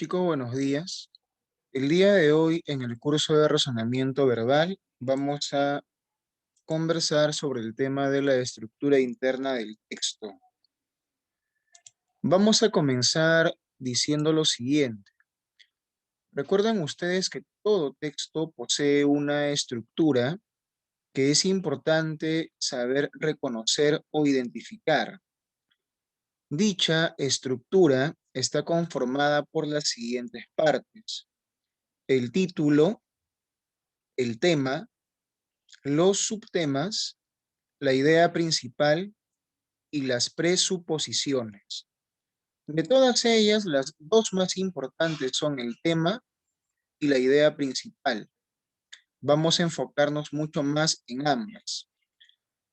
Chicos, buenos días. El día de hoy, en el curso de razonamiento verbal, vamos a conversar sobre el tema de la estructura interna del texto. Vamos a comenzar diciendo lo siguiente. Recuerden ustedes que todo texto posee una estructura que es importante saber reconocer o identificar. Dicha estructura está conformada por las siguientes partes: el título, el tema, los subtemas, la idea principal y las presuposiciones. De todas ellas, las dos más importantes son el tema y la idea principal. Vamos a enfocarnos mucho más en ambas.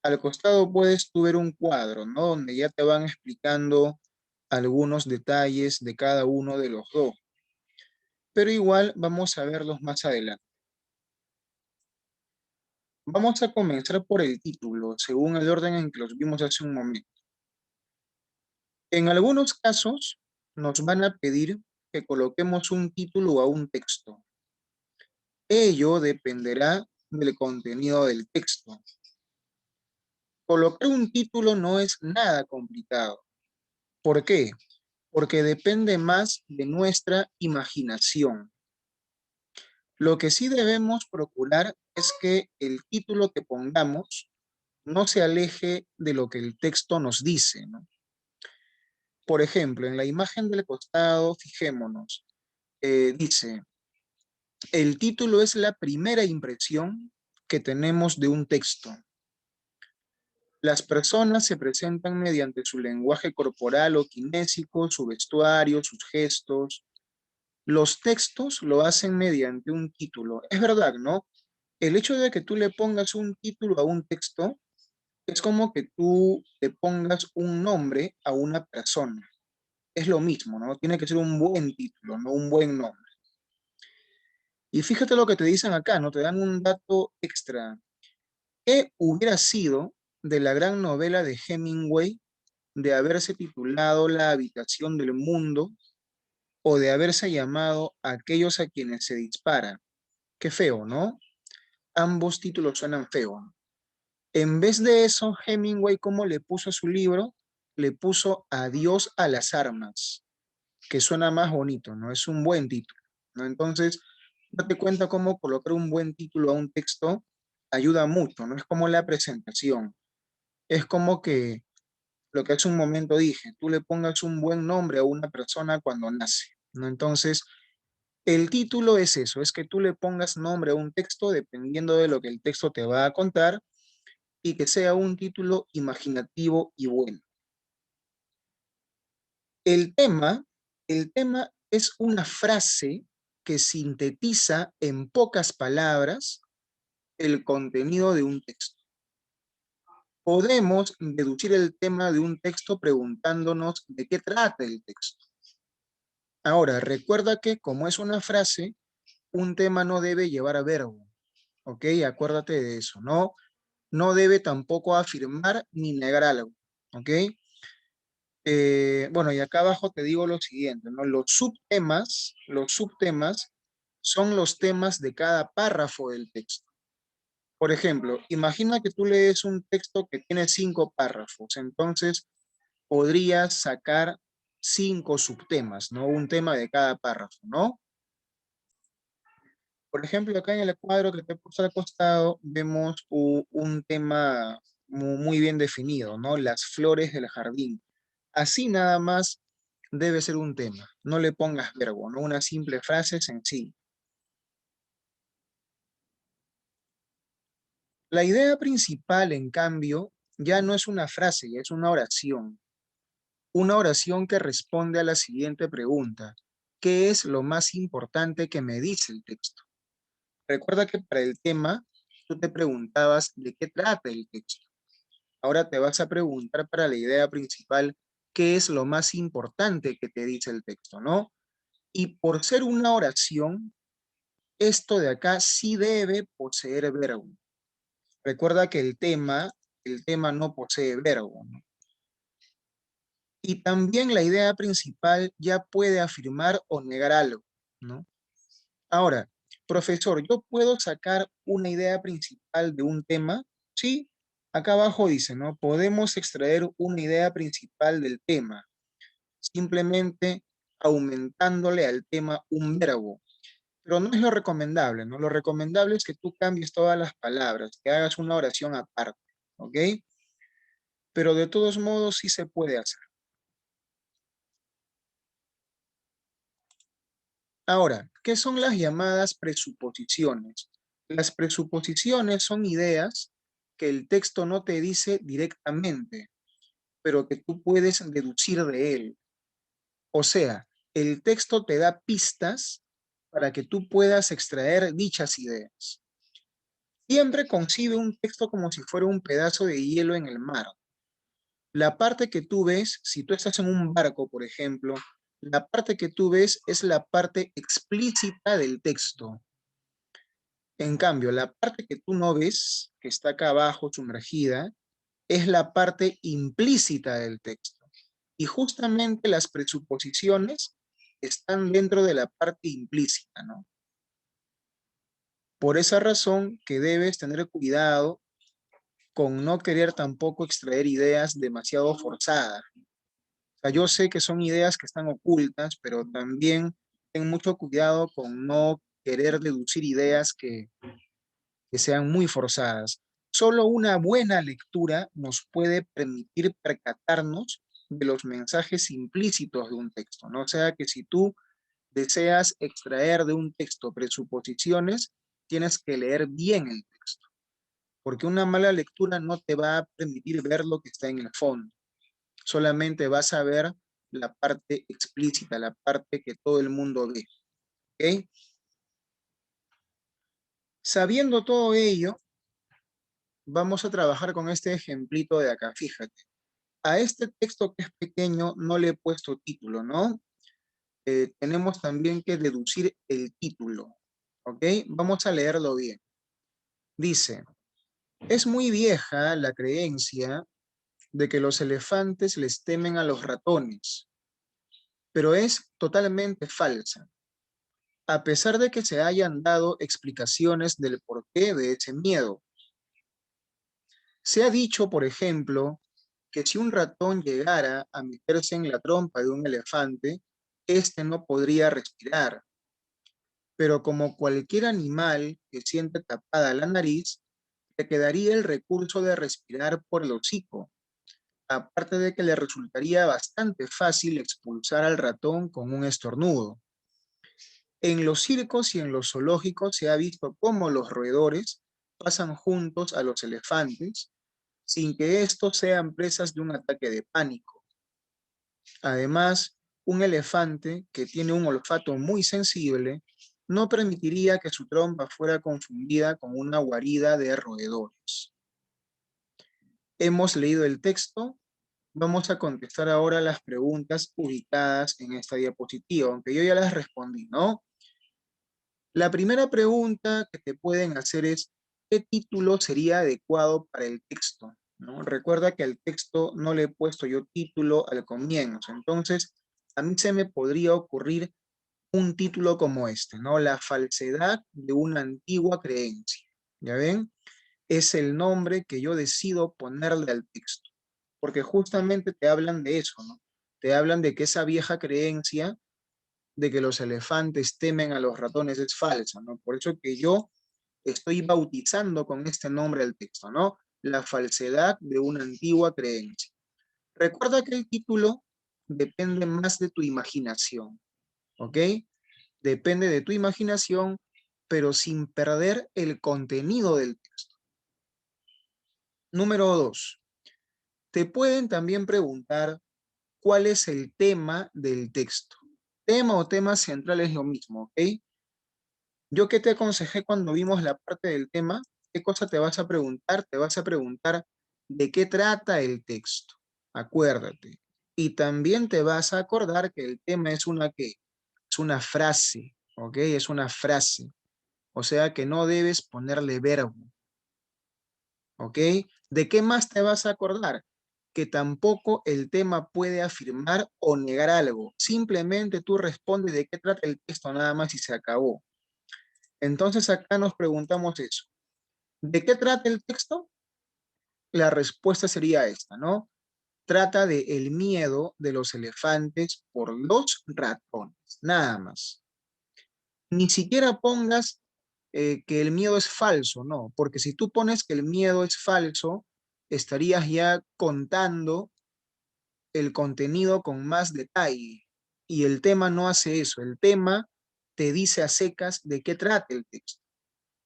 Al costado puedes tú ver un cuadro, ¿no? Donde ya te van explicando algunos detalles de cada uno de los dos. Pero igual vamos a verlos más adelante. Vamos a comenzar por el título, según el orden en que los vimos hace un momento. En algunos casos nos van a pedir que coloquemos un título a un texto. Ello dependerá del contenido del texto. Colocar un título no es nada complicado. ¿Por qué? Porque depende más de nuestra imaginación. Lo que sí debemos procurar es que el título que pongamos no se aleje de lo que el texto nos dice, ¿no? Por ejemplo, en la imagen del costado, fijémonos, dice: el título es la primera impresión que tenemos de un texto. Las personas se presentan mediante su lenguaje corporal o kinésico, su vestuario, sus gestos. Los textos lo hacen mediante un título. Es verdad, ¿no? El hecho de que tú le pongas un título a un texto es como que tú le pongas un nombre a una persona. Es lo mismo, ¿no? Tiene que ser un buen título, no un buen nombre. Y fíjate lo que te dicen acá, ¿no? Te dan un dato extra. ¿Qué hubiera sido de la gran novela de Hemingway de haberse titulado La habitación del mundo o de haberse llamado Aquellos a quienes se dispara? Qué feo, ¿no? Ambos títulos suenan feo. En vez de eso, Hemingway, ¿cómo le puso a su libro? Le puso Adiós a las armas, que suena más bonito, ¿no? Es un buen título, ¿no? Entonces, date cuenta cómo colocar un buen título a un texto ayuda mucho, ¿no? Es como la presentación. Es como que lo que hace un momento dije, tú le pongas un buen nombre a una persona cuando nace, ¿no? Entonces, el título es eso, es que tú le pongas nombre a un texto dependiendo de lo que el texto te va a contar y que sea un título imaginativo y bueno. El tema, el tema es una frase que sintetiza en pocas palabras el contenido de un texto. Podemos deducir el tema de un texto preguntándonos de qué trata el texto. Ahora, recuerda que como es una frase, un tema no debe llevar a verbo, ¿ok? Acuérdate de eso, ¿no? No debe tampoco afirmar ni negar algo, ¿ok? Bueno, y acá abajo te digo lo siguiente, ¿no? Los subtemas son los temas de cada párrafo del texto. Por ejemplo, imagina que tú lees un texto que tiene 5 párrafos, entonces podrías sacar 5 subtemas, ¿no? Un tema de cada párrafo, ¿no? Por ejemplo, acá en el cuadro que te puse al costado vemos un tema muy bien definido, ¿no? Las flores del jardín. Así nada más debe ser un tema. No le pongas verbo, ¿no? Una simple frase sencilla. La idea principal, en cambio, ya no es una frase, ya es una oración. Una oración que responde a la siguiente pregunta: ¿qué es lo más importante que me dice el texto? Recuerda que para el tema tú te preguntabas de qué trata el texto. Ahora te vas a preguntar para la idea principal, ¿qué es lo más importante que te dice el texto, no? Y por ser una oración, esto de acá sí debe poseer verbo. Recuerda que el tema no posee verbo, ¿no? Y también la idea principal ya puede afirmar o negar algo, ¿no? Ahora, profesor, ¿yo puedo sacar una idea principal de un tema? Sí, acá abajo dice, ¿no? Podemos extraer una idea principal del tema, simplemente aumentándole al tema un verbo. Pero no es lo recomendable, ¿no? Lo recomendable es que tú cambies todas las palabras, que hagas una oración aparte, ¿ok? Pero de todos modos sí se puede hacer. Ahora, ¿qué son las llamadas presuposiciones? Las presuposiciones son ideas que el texto no te dice directamente, pero que tú puedes deducir de él. O sea, el texto te da pistas para que tú puedas extraer dichas ideas. Siempre concibe un texto como si fuera un pedazo de hielo en el mar. La parte que tú ves, si tú estás en un barco, por ejemplo, la parte que tú ves es la parte explícita del texto. En cambio, la parte que tú no ves, que está acá abajo sumergida, es la parte implícita del texto. Y justamente las presuposiciones están dentro de la parte implícita, ¿no? Por esa razón que debes tener cuidado con no querer tampoco extraer ideas demasiado forzadas. O sea, yo sé que son ideas que están ocultas, pero también ten mucho cuidado con no querer deducir ideas que sean muy forzadas. Solo una buena lectura nos puede permitir percatarnos de los mensajes implícitos de un texto, ¿no? O sea que si tú deseas extraer de un texto presuposiciones, tienes que leer bien el texto, porque una mala lectura no te va a permitir ver lo que está en el fondo. Solamente vas a ver la parte explícita, la parte que todo el mundo ve, ¿ok? Sabiendo todo ello, vamos a trabajar con este ejemplito de acá, fíjate. A este texto que es pequeño no le he puesto título, ¿no? Tenemos también que deducir el título, ¿ok? Vamos a leerlo bien. Dice, es muy vieja la creencia de que los elefantes les temen a los ratones, pero es totalmente falsa, a pesar de que se hayan dado explicaciones del porqué de ese miedo. Se ha dicho, por ejemplo, que si un ratón llegara a meterse en la trompa de un elefante, éste no podría respirar. Pero como cualquier animal que siente tapada la nariz, le quedaría el recurso de respirar por el hocico, aparte de que le resultaría bastante fácil expulsar al ratón con un estornudo. En los circos y en los zoológicos se ha visto cómo los roedores pasan juntos a los elefantes sin que estos sean presas de un ataque de pánico. Además, un elefante que tiene un olfato muy sensible no permitiría que su trompa fuera confundida con una guarida de roedores. Hemos leído el texto, vamos a contestar ahora las preguntas ubicadas en esta diapositiva, aunque yo ya las respondí, ¿no? La primera pregunta que te pueden hacer es, ¿qué título sería adecuado para el texto? ¿No? Recuerda que al texto no le he puesto yo título al comienzo, entonces a mí se me podría ocurrir un título como este, ¿no? La falsedad de una antigua creencia. ¿Ya ven? Es el nombre que yo decido ponerle al texto, porque justamente te hablan de eso, ¿no? Te hablan de que esa vieja creencia de que los elefantes temen a los ratones es falsa, ¿no? Por eso que yo estoy bautizando con este nombre el texto, ¿no? La falsedad de una antigua creencia. Recuerda que el título depende más de tu imaginación, ¿ok? Depende de tu imaginación, pero sin perder el contenido del texto. Número 2. Te pueden también preguntar cuál es el tema del texto. Tema o tema central es lo mismo, ¿ok? Yo que te aconsejé cuando vimos la parte del tema, ¿qué cosa te vas a preguntar? Te vas a preguntar de qué trata el texto. Acuérdate. Y también te vas a acordar que el tema es una ¿qué? Es una frase, ¿ok? Es una frase. O sea que no debes ponerle verbo, ¿ok? ¿De qué más te vas a acordar? que tampoco el tema puede afirmar o negar algo. Simplemente tú respondes de qué trata el texto nada más y se acabó. Entonces acá nos preguntamos eso. ¿De qué trata el texto? La respuesta sería esta, ¿no? Trata de el miedo de los elefantes por los ratones, nada más. Ni siquiera pongas que el miedo es falso, no, porque si tú pones que el miedo es falso, estarías ya contando el contenido con más detalle. Y el tema no hace eso, el tema te dice a secas de qué trata el texto,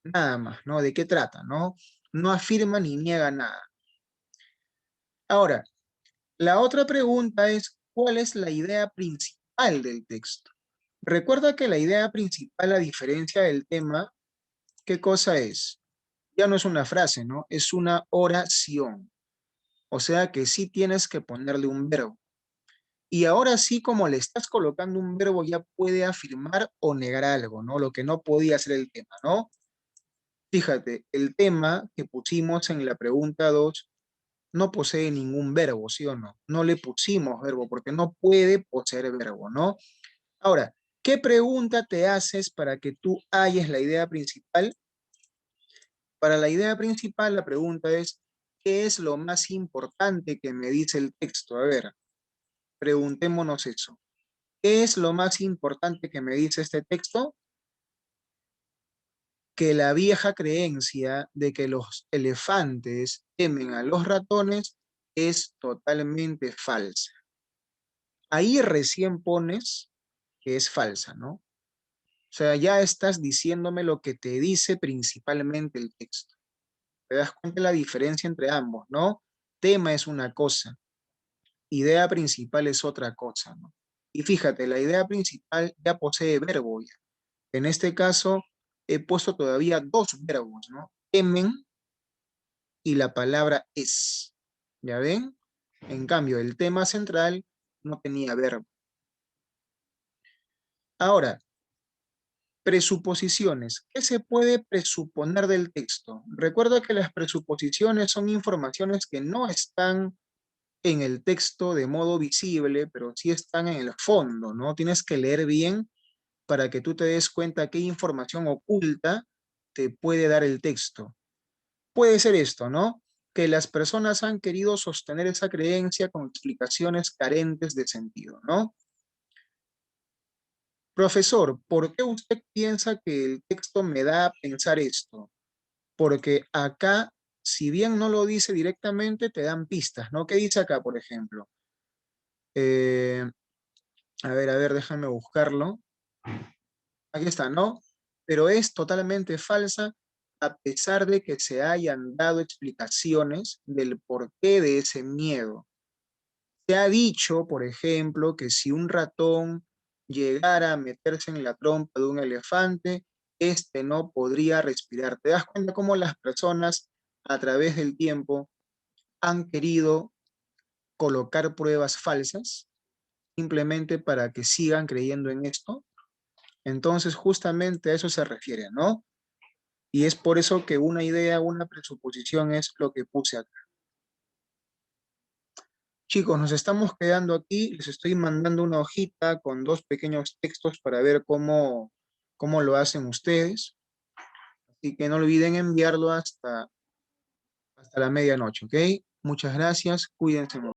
nada más, ¿no? De qué trata, ¿no? No afirma ni niega nada. Ahora, la otra pregunta es, ¿cuál es la idea principal del texto? Recuerda que la idea principal, a diferencia del tema, ¿qué cosa es? Ya no es una frase, ¿no? Es una oración. O sea que sí tienes que ponerle un verbo. Y ahora sí, como le estás colocando un verbo, ya puede afirmar o negar algo, ¿no? Lo que no podía hacer el tema, ¿no? Fíjate, el tema que pusimos en la pregunta 2 no posee ningún verbo, ¿sí o no? No le pusimos verbo porque no puede poseer verbo, ¿no? Ahora, ¿qué pregunta te haces para que tú halles la idea principal? Para la idea principal, la pregunta es, ¿qué es lo más importante que me dice el texto? A ver, preguntémonos eso. ¿Qué es lo más importante que me dice este texto? Que la vieja creencia de que los elefantes temen a los ratones es totalmente falsa. Ahí recién pones que es falsa, ¿no? O sea, ya estás diciéndome lo que te dice principalmente el texto. Te das cuenta de la diferencia entre ambos, ¿no? Tema es una cosa, idea principal es otra cosa, ¿no? Y fíjate, la idea principal ya posee verbo ya. En este caso, he puesto todavía dos verbos, ¿no? Temen y la palabra es. ¿Ya ven? En cambio, el tema central no tenía verbo. Ahora, presuposiciones. ¿Qué se puede presuponer del texto? Recuerda que las presuposiciones son informaciones que no están en el texto de modo visible, pero sí están en el fondo, ¿no? Tienes que leer bien para que tú te des cuenta qué información oculta te puede dar el texto. Puede ser esto, ¿no? Que las personas han querido sostener esa creencia con explicaciones carentes de sentido, ¿no? Profesor, ¿por qué usted piensa que el texto me da a pensar esto? Porque acá, si bien no lo dice directamente, te dan pistas, ¿no? ¿Qué dice acá, por ejemplo? Eh, a ver, déjame buscarlo. Aquí está, ¿no? Pero es totalmente falsa a pesar de que se hayan dado explicaciones del porqué de ese miedo. Se ha dicho, por ejemplo, que si un ratón llegara a meterse en la trompa de un elefante, este no podría respirar. ¿Te das cuenta cómo las personas a través del tiempo han querido colocar pruebas falsas simplemente para que sigan creyendo en esto? Entonces, justamente a eso se refiere, ¿no? Y es por eso que una idea, una presuposición es lo que puse acá. Chicos, nos estamos quedando aquí. Les estoy mandando una hojita con dos pequeños textos para ver cómo lo hacen ustedes. Así que no olviden enviarlo hasta la medianoche, ¿ok? Muchas gracias. Cuídense mucho.